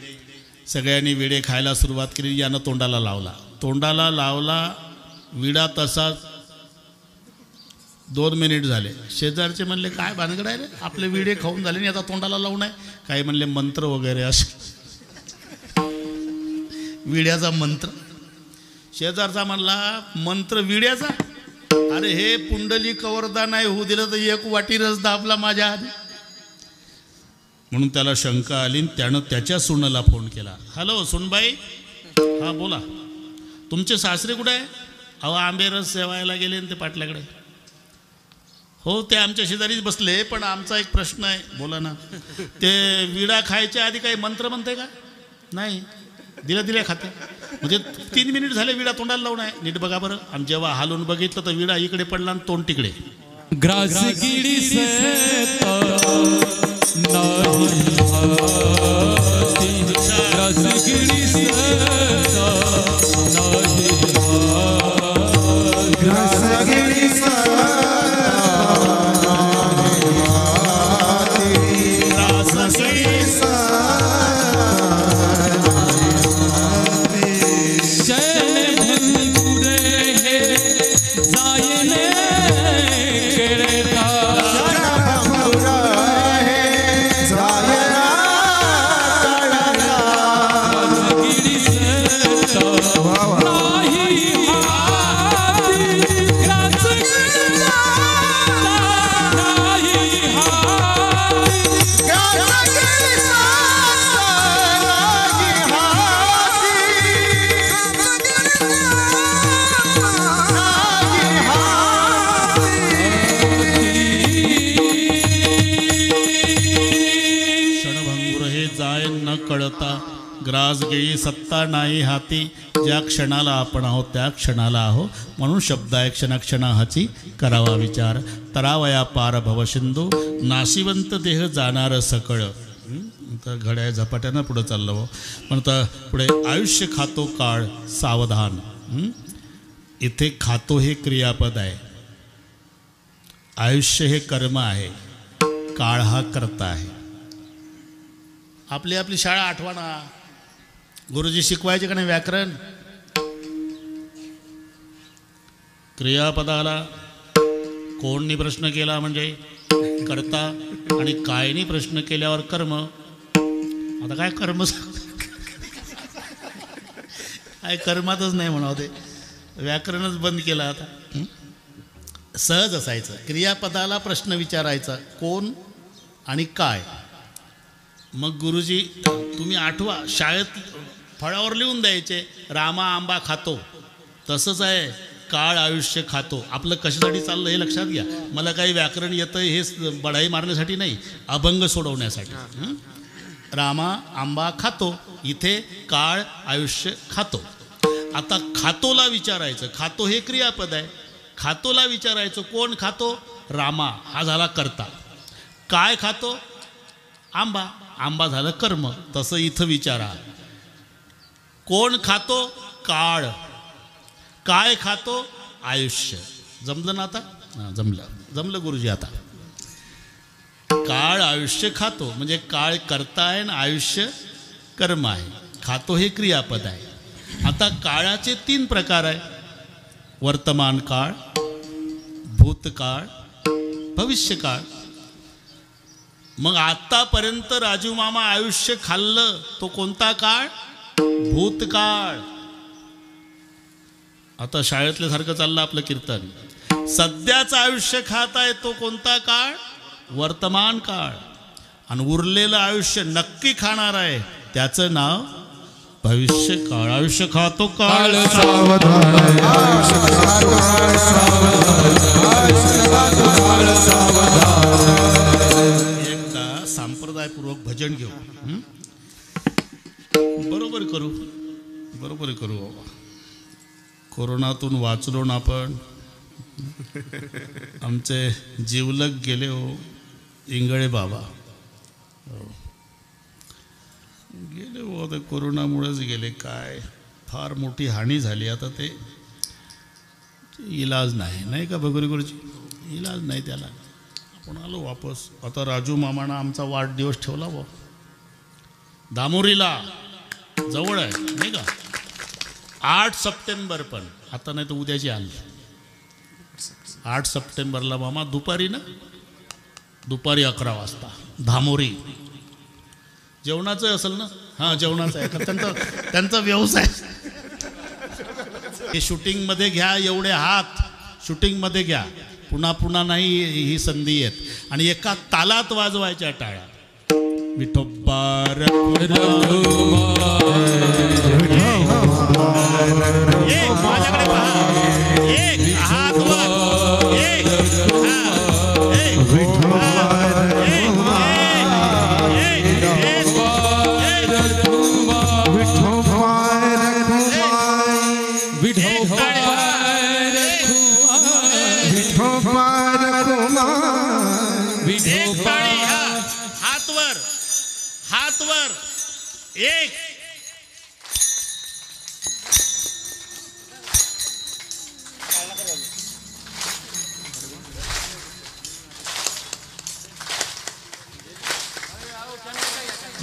सगळ्यांनी विडे खायला सुरुवात केली. यानं तोंडाला लावला. विडा तसाच 2 मिनिट झाले. शेजारचे म्हणले काय भानगड आहे रे, आपले विडे खाऊन झाले आणि आता तोंडाला लावून आहे. काही म्हणले मंत्र वगैरे असे. विड्याचा मंत्र. शेजारचा म्हणला मंत्र विड्याचा. अरे हे पुंडली कवरदा नाही होऊ दिलं तर 1 वाटी रस दाबला माझ्या आधी. म्हणून त्याला शंका आली. त्यानं त्याच्या सुनेला फोन केला. हॅलो सुनबाई. हां बोला. तुमचे सासरे कुठे आहे? अहो आंबे रस सेवायला गेले ते पाटल्याकडे. हो ते आमच्या शेजारीच बसले. पण आमचा एक प्रश्न आहे. बोला ना. ते विडा खायच्या आधी काही मंत्र म्हणते का? नाही. दिल्या खाते. म्हणजे 3 मिनिट झाले विडा तोंडाला लावून आहे. नीट बघा बरं. आणि जेव्हा हालून बघितलं तर विडा इकडे पडला आणि तोंड तिकडे. ग्रास गिरी सत्ता नाही हाती. ग्रास गिरी सत्ता नाही हाती. ग्रास गिरी ग्रास गेली सत्ता नाही हाती. ज्या क्षणाला आपण आहोत त्या क्षणाला आहो. म्हणून शब्द आहे क्षणाक्षणाहाची करावा विचार. तरावया पार भवसिंधू नाशिवंत देह जाणार सकळ. तर घड्याळ झपाट्यानं पुढं चाललं हो. पण तर पुढे आयुष्य खातो काळ सावधान. इथे खातो हे क्रियापद आहे. आयुष्य हे कर्म आहे. काळ हा कर्ता आहे. आपली शाळा आठवा ना. गुरुजी शिकवायचे का नाही व्याकरण. क्रियापदाला कोणनी प्रश्न केला म्हणजे कर्ता आणि कायनी प्रश्न केल्यावर कर्म. आता काय कर्म काय कर्मातच नाही म्हणावं. ते व्याकरणच बंद केलं आता. सहज असायचं. क्रियापदाला प्रश्न विचारायचा कोण आणि काय. मग गुरुजी तुम्ही आठवा. शाळेत फळावर लिहून द्यायचे रामा आंबा खातो. तसंच आहे काळ आयुष्य खातो. आपलं कशासाठी चाललं हे लक्षात घ्या. मला काही व्याकरण येतं हे बढाई मारण्यासाठी नाही, अभंग सोडवण्यासाठी. रामा आंबा खातो. इथे काळ आयुष्य खातो. आता खातोला विचारायचं. खातो हे क्रियापद आहे. खातोला विचारायचं कोण खातो. रामा हा झाला कर्ता. काय खातो. आंबा. आंबा झालं कर्म. तसं इथं विचारा कोण खातो. काळ. काय खातो. आयुष्य. जमलं ना आता. हां जमलं गुरुजी. आता काळ आयुष्य खातो म्हणजे काळ कर्ता आहे आणि आयुष्य कर्म आहे. खातो हे क्रियापद आहे. आता काळाचे 3 प्रकार आहे. वर्तमान काळ, भूतकाळ, भविष्यकाळ. मग आतापर्यंत राजू मामा आयुष्य खाल्लं तो कोणता काळ. भूतकाळ. आता शाळेतल्या सारखं चाललं आपलं कीर्तन. सध्याचं आयुष्य खात आहे तो कोणता काळ. वर्तमान काळ. आणि उरलेलं आयुष्य नक्की खाणार आहे त्याचं नाव भविष्य काळ. आयुष्य खातो काळ सावधान. एकदा संप्रदायपूर्वक भजन घेऊ. बरोबर करू. बरोबर करू बाबा. कोरोनातून वाचलो ना आपण. आमचे जीवलग गेले हो इंगळे बाबा. गेले हो आता कोरोनामुळेच गेले. काय फार मोठी हानी झाली. आता ते इलाज नाही, नाही का भगोरी गुरुजी? इलाज नाही त्याला. आपण आलो वापस. आता राजू मामानं आमचा वाढदिवस ठेवला बा दामोरीला, जवळ आहे नाही का? 8 सप्टेंबर. पण आता नाही तर उद्याची आली. 8 सप्टेंबरला मामा दुपारी 11 वाजता धामोरी. जेवणाचं असेल ना? हां जेवणाचं आहे. त्यांचा व्यवसाय. हे शूटिंगमध्ये घ्या, एवढे हात शूटिंगमध्ये घ्या. पुन्हा पुन्हा नाही ही संधी येत. आणि एका तालात वाजवायच्या टाळ्या. विठोबा माझ्याकडे पहा. एक हात वर, एक हात वर, एक.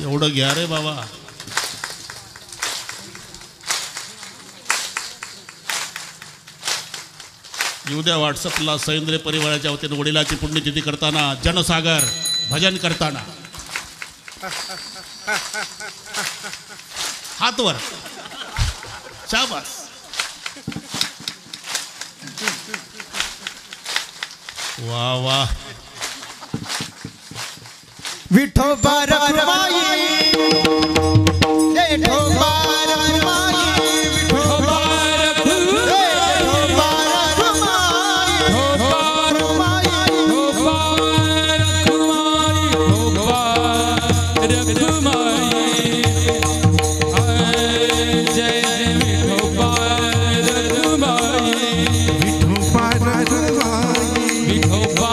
एवढं घ्या रे बाबा. उद्या व्हॉट्सअपला सैंद्रिय परिवाराच्या वतीने वडिलाची पुण्यतिथी करताना, जनसागर भजन करताना हातवर. शाबास. वा वा. विठोबा रखुमाई, विठोबा रखुमाई, विठोबा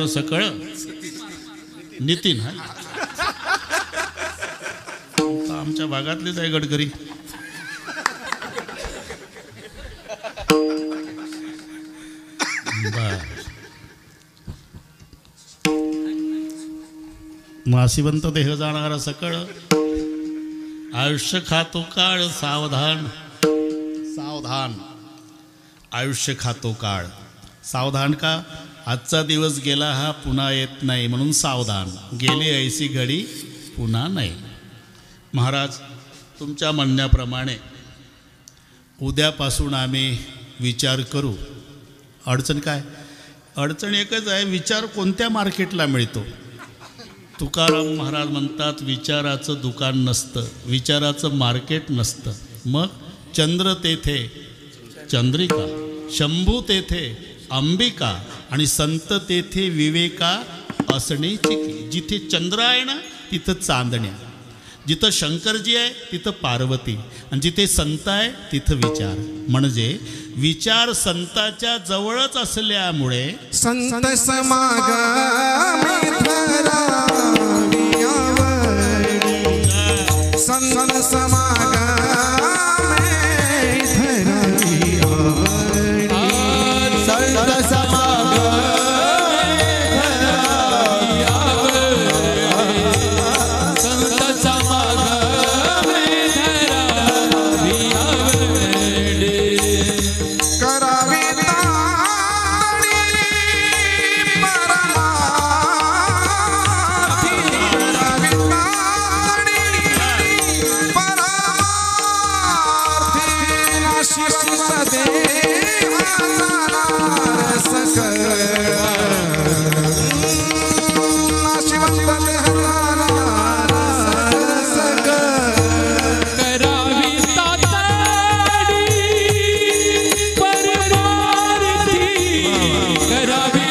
सकळ नितीन. हा आमच्या भागातलेच आहे गडकरी. मासिवंत देह जाणारा सकळ, आयुष्य खातो काळ सावधान. सावधान. आयुष्य खातो काळ सावधान. का? आजचा दिवस गेला हा पुन्हा येत नाही, म्हणून सावधान. गेली ऐसी घडी पुन्हा नाही. महाराज तुमच्या म्हणण्याप्रमाणे उद्यापासून आम्ही विचार करू. अडचण काय? अडचण एकच आहे, विचार कोणत्या मार्केटला मिळतो? तुकाराम महाराज म्हणतात विचाराचं दुकान नसतं, विचाराचं मार्केट नसतं. मग चंद्र तेथे चंद्रिका, शंभू तेथे अंबिका आणि संत तेथे विवेका असणे चिकी. जिथे चंद्र आहे ना तिथं चांदण्या, जिथं शंकरजी आहे तिथं पार्वती, आणि जिथे संत आहे तिथं विचार. म्हणजे विचार संताच्या जवळच असल्यामुळे संत समागमी धरावी आवडी संत समागमी धरावी आवडी संत समागमी धरावी आवडी संत समागमे धरावी आवडी करावी ताळी परमार्थी करावी ताळी परमार्थी नाशिवंत देवाचा नारस कर नाशिवंत देवाचा नारस कर करावी तातडी परमार्थी करावी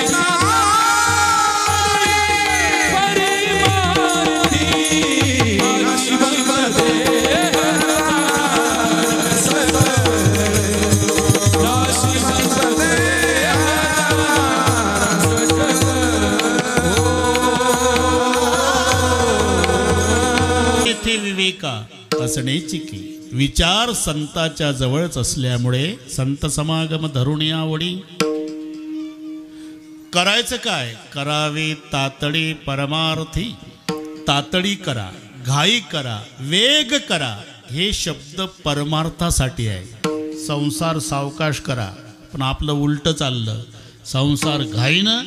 परमार्थी नाशिवंत येथे विवेका असण्याची की विचार संताच्या जवळच असल्यामुळे संत समागम धरून आवडी करायचं काय करावे तातडी परमार्थी तातडी करा घाई करा वेग करा हे शब्द परमार्थासाठी आहे संसार सावकाश करा पण आपलं उलट चाललं संसार घाईनं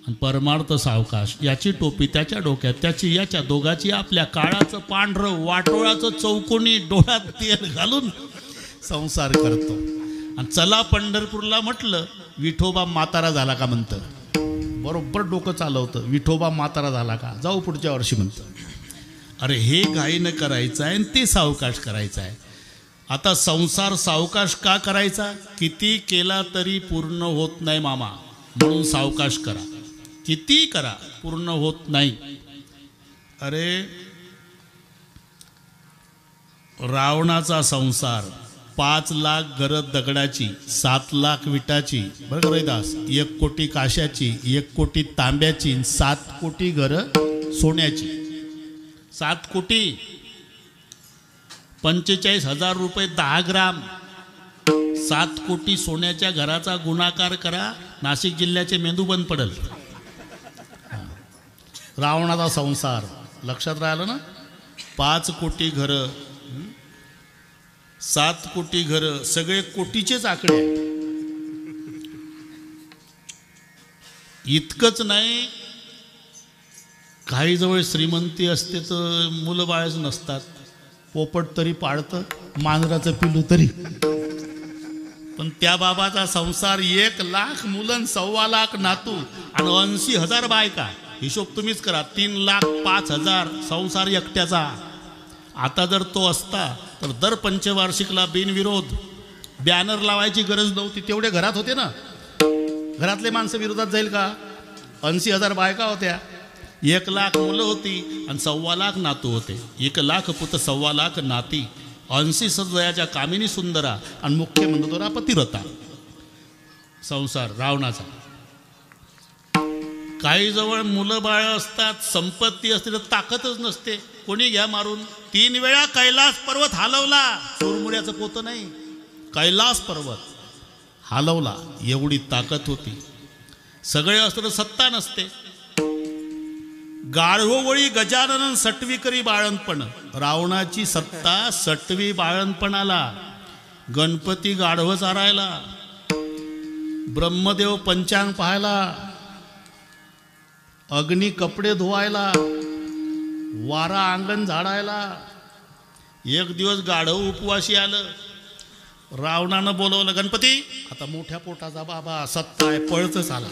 आणि परमार्थ सावकाश याची टोपी त्याच्या डोक्यात त्याची याच्या दोघाची आपल्या काळाचं पांढरं वाटोळाचं चौकोनी डोळ्यात तेल घालून संसार करतो आणि चला पंढरपूरला म्हटलं विठोबा म्हातारा झाला का म्हणतं बरोबर डोकं चालवतं विठोबा म्हातारा झाला का जाऊ पुढच्या वर्षी म्हणतं अरे हे घाईनं करायचं आहे आणि ते सावकाश करायचं आहे आता संसार सावकाश का करायचा किती केला तरी पूर्ण होत नाही मामा म्हणून सावकाश करा किती करा पूर्ण होत नाही अरे रावणाचा संसार 5 लाख घरं दगडाची 7 लाख विटाची बरं का रविदास 1 कोटी काश्याची 1 कोटी तांब्याची 7 कोटी घरं सोन्याची 7 कोटी 45,000 रुपये 10 ग्राम 7 कोटी सोन्याच्या घराचा गुणाकार करा नाशिक जिल्ह्याचे मेंदू बंद पडल रावणाचा संसार लक्षात राहिलं ना 5 कोटी घरं 7 कोटी घरं सगळे कोटीचेच आकडे आहेत इतकंच नाही काही जवळ श्रीमंती असते तर मुलं बाळच नसतात पोपट तरी पाळतं मांजराचं पिलू तरी पण त्या बाबाचा संसार 1 लाख मुलं 1.25 लाख नातू आणि 80,000 बायका हिशोब तुम्हीच करा 3,05,000 संसार एकट्याचा आता जर तो असता तर दर पंचवार्षिकला बिनविरोध बॅनर लावायची गरज नव्हती तेवढे घरात होते ना घरातले माणसं विरोधात जाईल का 80,000 बायका होत्या 1 लाख मुलं होती आणि 1.25 लाख नातू होते 1 लाख पुत 1.25 लाख नाती 80 सदयाच्या कामिनी सुंदरा आणि मुख्य म्हणतो ना पतिव्रता संसार रावणाचा काही जवळ मुलं बाळ असतात संपत्ती असते तर ताकदच नसते कोणी घ्या मारून 3 वेळा कैलास पर्वत हलवला चोरमुड्याचं पोतं नाही कैलास पर्वत हलवला एवढी ताकद होती सगळे असतं तर सत्ता नसते गाढवोवळी गजानन सटवी करी बाळणपण रावणाची सत्ता सटवी बाळणपणाला गणपती गाढव चारायला ब्रह्मदेव पंचांग पाहायला अग्नी कपडे धुवायला वारा अंगण झाडायला एक दिवस गाढव उपवासी आलं रावणानं बोलवलं गणपती आता मोठ्या पोटाचा बाबा सत्ता आहे पळतच आला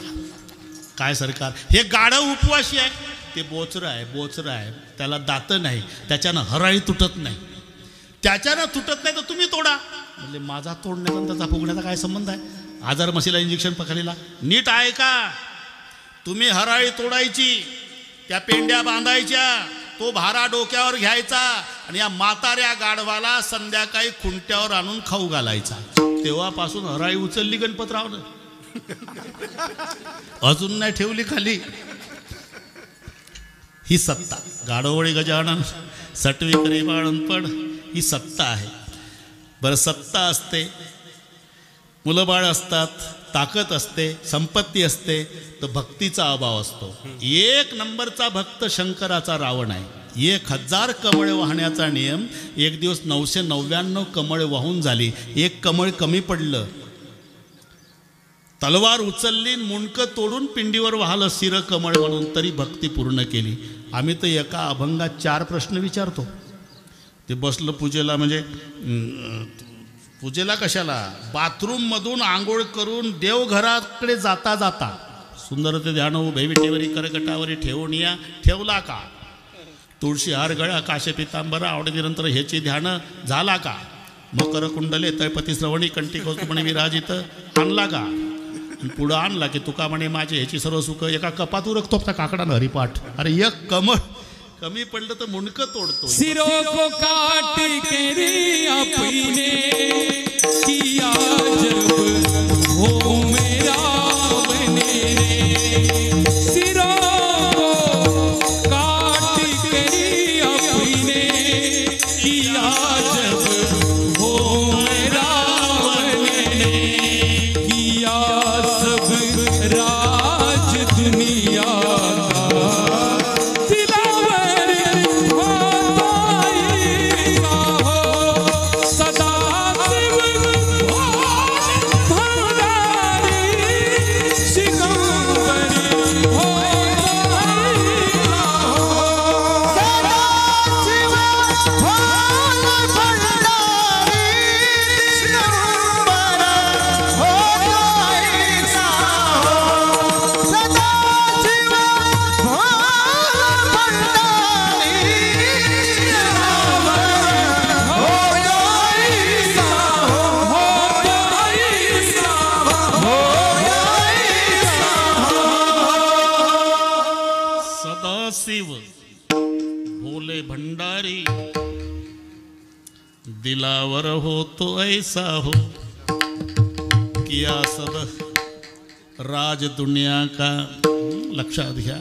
काय सरकार हे गाढव उपवासी आहे ते बोचरं आहे त्याला दातं नाही त्याच्यानं हराळी तुटत नाही त्याच्यानं तुटत नाही तर तुम्ही तोडा म्हणजे माझा तोडण्याचा आणि त्याचा फुगण्याचा काय संबंध आहे आजार मशीला इंजेक्शन पकडलेला नीट आहे का तुम्ही हराळी तोडायची त्या पेंड्या बांधायच्या तो भारा डोक्यावर घ्यायचा आणि या म्हाताऱ्या गाढवाला संध्याकाळी खुंट्यावर आणून खाऊ घालायचा तेव्हापासून हराई उचलली गणपतरावनं. अजून नाही ठेवली खाली. ही सत्ता गाडोवळी गजानन सटवी करी बाळणपण ही सत्ता आहे. बरं सत्ता असते, मुलं बाळ असतात, ताकद असते, संपत्ती असते, तर भक्तीचा अभाव असतो. एक नंबरचा भक्त शंकराचा रावण आहे. 1000 कमळे वाहण्याचा नियम. एक दिवस 999 कमळे वाहून झाली. एक कमळ कमी पडलं. तलवार उचलली, मुंडकं तोडून पिंडीवर वाहलं शिर कमळ म्हणून, तरी भक्ती पूर्ण केली. आम्ही तर एका अभंगात 4 प्रश्न विचारतो. ते बसलं पूजेला, म्हणजे पूजेला कशाला, बाथरूममधून आंघोळ करून देवघराकडे जाता जाता सुंदर ते ध्यान उभे विटेवरी करकटावरी ठेवून या, ठेवला का? तुळशी हार गळा काशे पितांबर आवडे निरंतर ह्याची ध्यान झाला का? मकर कुंडले तळपती श्रवणी कंठी कौस्तुभणे विराजित आणला का? पुढं आणला की तुका म्हणे माझे ह्याची सर्व सुख एका कपात उरकतो त्या काकडानं हरिपाठ. अरे एक कमळ कमी पडलं तर मुंडकं तोडतो. सिरों को काट के रे अपने किया जब हो मेरा बने रे. सिरों को काट के रे अपने किया जब हो मेरा बने रे. किया सब राज दुनिया शिव भोले भंडारी दिलावर हो तो ऐसा हो किया सब राज दुनिया का. लक्षात घ्या,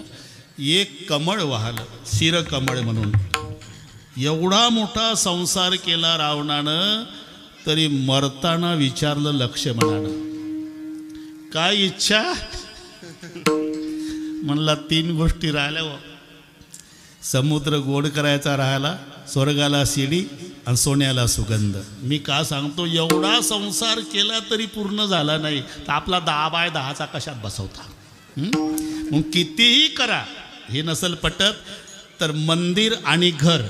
एक कमळ वाहलं शिर कमळ म्हणून. एवढा मोठा संसार केला रावणानं, तरी मरताना विचारलं लक्ष्मणानं काय इच्छा. म्हणला 3 गोष्टी राहिल्या व. समुद्र गोड करायचा राहिला, स्वर्गाला शिडी आणि सोन्याला सुगंध. मी का सांगतो, एवढा संसार केला तरी पूर्ण झाला नाही, तर आपला 10x10चा कशात बसवता. मग कितीही करा, हे नसल पटत तर मंदिर आणि घर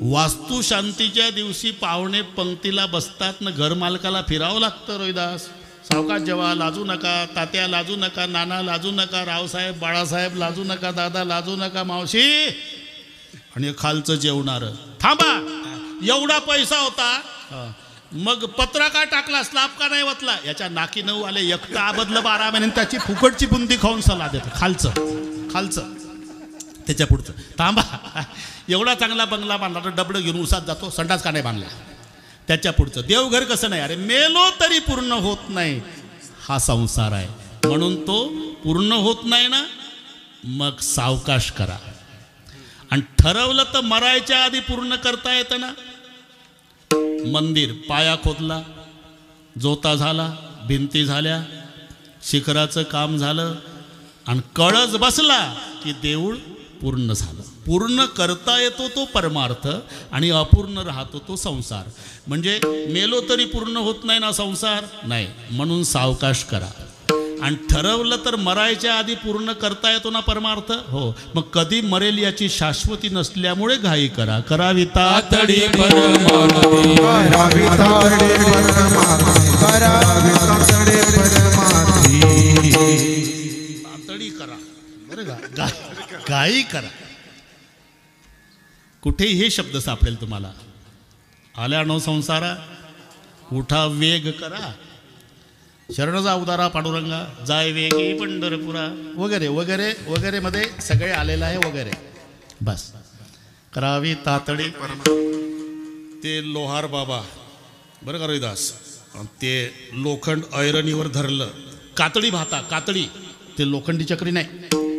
वास्तुशांतीच्या दिवशी पाहुणे पंक्तीला बसतात ना, घर मालकाला फिरावं लागतं. रोहिदास सावकाश जेव्हा, लाजू नका तात्या, लाजू नका नाना, लाजू नका रावसाहेब बाळासाहेब, लाजू नका दादा, लाजू नका मावशी. आणि खालचं जेवणारं थांबा, एवढा पैसा होता मग पत्रा का टाकला, स्लाब का नाही वतला. याच्या नाकी 9 आले, एकटा आबदलं 12 महिने, त्याची फुकटची बुंदी खाऊन सल्ला देतो. खालचं त्याच्या पुढचं थांबा. एवढा चांगला बंगला बांधला तर डबडं घेऊन उसात जातो, संडास का नाही बांधला. त्याच्या पुढचं देवघर कसं नाही. अरे मेलो तरी पूर्ण होत नाही, हा संसार आहे. म्हणून तो पूर्ण होत नाही ना, मग सावकाश करा. आणि ठरवलं तर मरायच्या आधी पूर्ण करता येतं ना. मंदिर पाया खोदला, जोता झाला, भिंती झाल्या, शिखराचं काम झालं आणि कळस बसला की देऊळ पूर्ण झालं. पूर्ण करता येतो तो परमार्थ आणि अपूर्ण राहतो तो संसार. म्हणजे मेलो तरी पूर्ण होत नाही ना संसार, नाही. म्हणून सावकाश करा. आणि ठरवलं तर मरायच्या आधी पूर्ण करता येतो ना परमार्थ. हो, मग कधी मरेल याची शाश्वती नसल्यामुळे घाई करा. करावी तातडी परमार्थी, करावी तातडी परमार्थी, करावी तातडी परमार्थी. तातडी करा बरं का, घाई करा. कुठेही हे शब्द सापडेल तुम्हाला. आल्या नो संसारा, उठा वेग करा, शरण जा उदारा पांडुरंगा, जाय वेगी पंढरपुरा, वगैरे वगैरे वगैरे मध्ये सगळे आलेलं आहे वगैरे. बस करावी तातडी. ते लोहार बाबा बरं का रोहिदास, ते लोखंड ऐरणीवर धरलं. कातडी भाता, कातडी, ते लोखंडी चक्री नाही,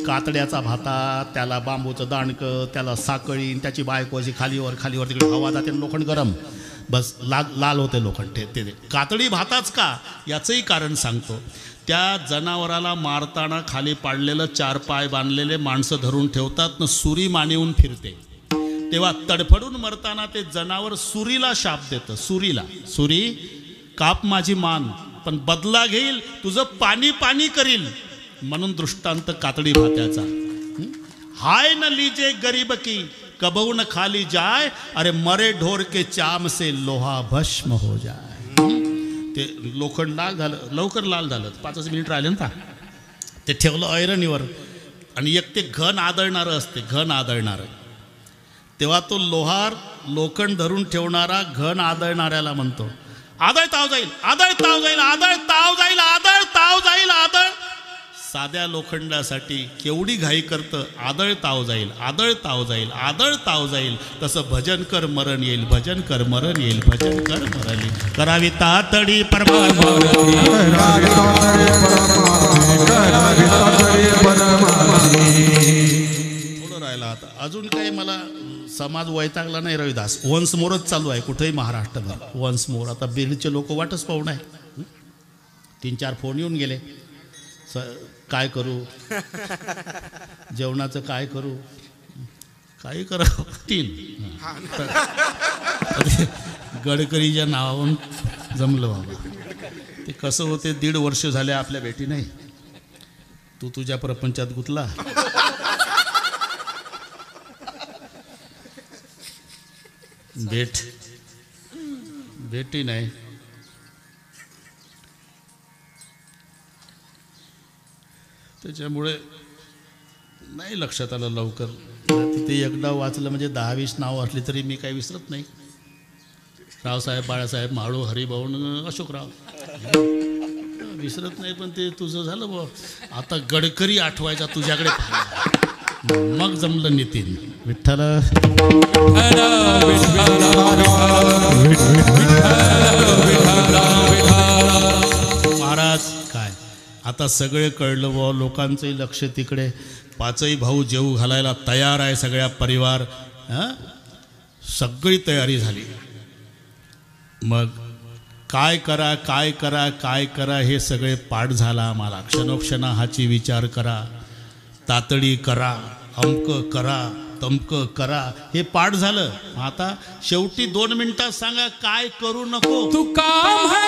कातड्याचा भाता, त्याला बांबूचं दांडकं, त्याला साकळी, त्याची बायको अशी खालीवर खालीवर, तिकडे हवा जाते आणि लोखंड गरम, बस लाल होते लोखंड. ते कातडी भाताच का याचंही कारण सांगतो. त्या जनावराला मारताना खाली पाडलेलं 4 पाय बांधलेले माणसं धरून ठेवतात न सुरी मानेहून फिरते, तेव्हा तडफडून मरताना ते जनावर सुरीला शाप देतं. सुरीला, सुरी काप माझी मान पण बदला घेईल, तुझं पाणी पाणी करील, म्हणून दृष्टांत कातडी भात्याचा. हाय न लीजे गरीब की कबहू न खाली जाय, अरे मरे ढोर के चाम से लोहा भस्म हो जाय. ते लोखंड लाल झालं, लवकर लाल झालं, 5 मिनिट राहिले ना. ते ठेवलं ऐरणीवर आणि एक ते घन आदळणारं असते, घन आदळणारं. तेव्हा तो लोहार लोखंड धरून ठेवणारा घन आदळणाऱ्याला म्हणतो, आदळ ताव जाईल, आदळ ताव जाईल, आदळ ताव जाईल, आदळ ताव जाईल, आदळ. साध्या लोखंडासाठी केवढी घाई करतं, आदळ ताव जाईल, आदळ ताव जाईल, आदळ ताव जाईल. तसं भजन कर मरण येईल, भजन कर मरण येईल, भजन कर मरण येईल. करावी तातडी परमात्मा, थोडं राहिला आता. अजून काही मला समाज वैतागला नाही रविदास. वन्स मोरच चालू आहे कुठेही महाराष्ट्रभर, वन्स मोर. आता बीडचे लोक वाटच पाहून आहे. 3-4 फोन येऊन गेले, काय करू, जेवणाचं काय करू, काही करा. 3 गडकरीच्या नावावरून जमलं बाबा. ते कसं होते, 1.5 वर्ष झाले आपल्या भेटी नाही, तू तुझ्या प्रपंचात गुंतला. भेटी नाही. त्याच्यामुळे नाही लक्षात आलं लवकर. तिथे एकदा वाचलं म्हणजे 10-20 नावं असली तरी मी काही विसरत नाही. रावसाहेब, बाळासाहेब, म्हाळू, हरिभाऊ, अशोकराव विसरत नाही. पण ते तुझं झालं बा. आता गडकरी आठवायचा तुझ्याकडे, मग जमलं नितीन. विठ्ठल महाराज. काय आता सगळे कळलं बुवा, लोकांचंही लक्ष तिकडे. 5ही भाऊ जेवू घालायला तयार आहे, सगळ्या परिवार, सगळी तयारी झाली. मग काय करा, काय करा, काय करा, हे सगळे पाठ झाला आम्हाला. क्षणोक्षणा हाची विचार करा, तातडी करा, अमक करा, तमक करा, हे पाठ झालं. आता शेवटी 2 मिनिटात सांगा काय करू नको. तू काम है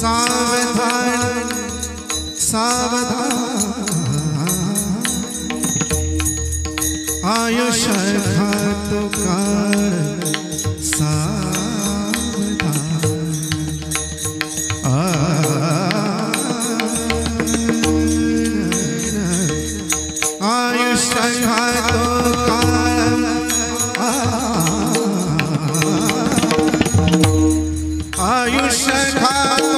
सावधान सावधान आयुष्य खातो काळ सावधान आयुष्य खातो काळ आयुष्य खातो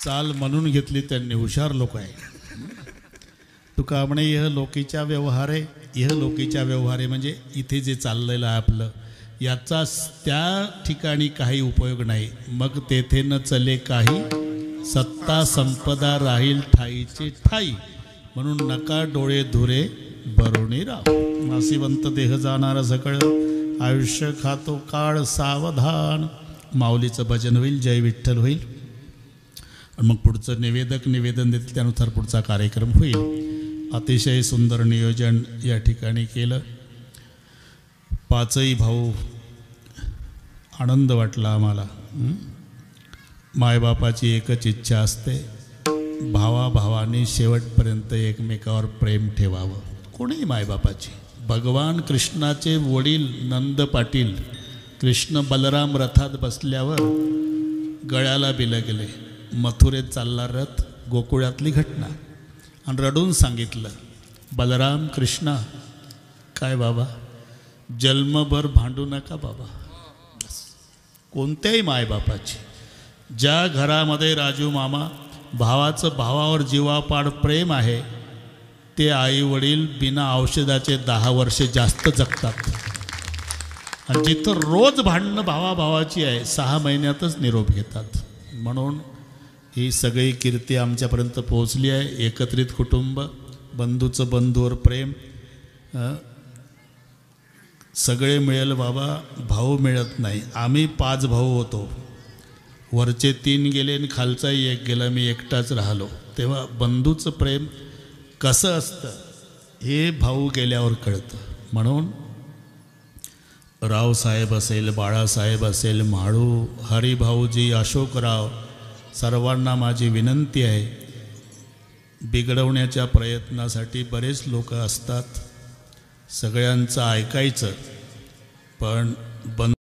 चाल म्हणून घेतली त्यांनी, हुशार लोक आहे. तुका म्हणे यह लोकीच्या व्यवहारे, यह लोकीच्या व्यवहारे म्हणजे इथे जे चाललेलं आहे आपलं, याचा त्या ठिकाणी काही उपयोग नाही. मग तेथे न चले काही, सत्ता संपदा राहील ठाईचे ठाई. म्हणून नका डोळे धुरे भरुणी राव. नासिवंत देह जाणार सकळ, आयुष्य खातो काळ सावधान. माऊलीचं भजन होईल, जय विठ्ठल होईल. आणि मग पुढचं निवेदक निवेदन देतील, त्यानुसार पुढचा कार्यक्रम होईल. अतिशय सुंदर नियोजन या ठिकाणी केलं. पाचही भाऊ, आनंद वाटला आम्हाला. मायबापाची एकच इच्छा असते, भावाभावाने शेवटपर्यंत एकमेकावर प्रेम ठेवावं. कोणीही मायबापाची. भगवान कृष्णाचे वडील नंद पाटील, कृष्ण बलराम रथात बसल्यावर गळ्याला बिलगले. मथुरेत चालला रथ, गोकुळातली घटना. आणि रडून सांगितलं, बलराम कृष्णा, काय बाबा, जन्मभर भांडू नका बाबा. कोणत्याही मायबापाची. ज्या घरामध्ये राजू मामा भावाचं भावावर जीवापाड प्रेम आहे, ते आई वडील बिना औषधाचे 10 वर्षे जास्त जगतात. आणि जिथं रोज भांडणं भावाभावाची आहे, 6 महिन्यातच निरोप घेतात. म्हणून ही सगळी कीर्ती आमच्यापर्यंत पोहोचली आहे. एकत्रित कुटुंब, बंधूचं बंधूवर प्रेम, सगळे मिळेल बाबा, भाऊ मिळत नाही. आम्ही 5 भाऊ होतो, वरचे 3 गेले आणि खालचाही 1 गेला, मी एकटाच राहिलो. तेव्हा बंधूचं प्रेम कसं असतं हे भाऊ गेल्यावर कळतं. म्हणून रावसाहेब असेल, बाळासाहेब असेल, म्हाळू, हरिभाऊजी, अशोकराव, सर्वांना माझी विनंती आहे, बिघडवण्याच्या प्रयत्नासाठी बरेच लोक असतात, सगळ्यांचं ऐकायचं, पण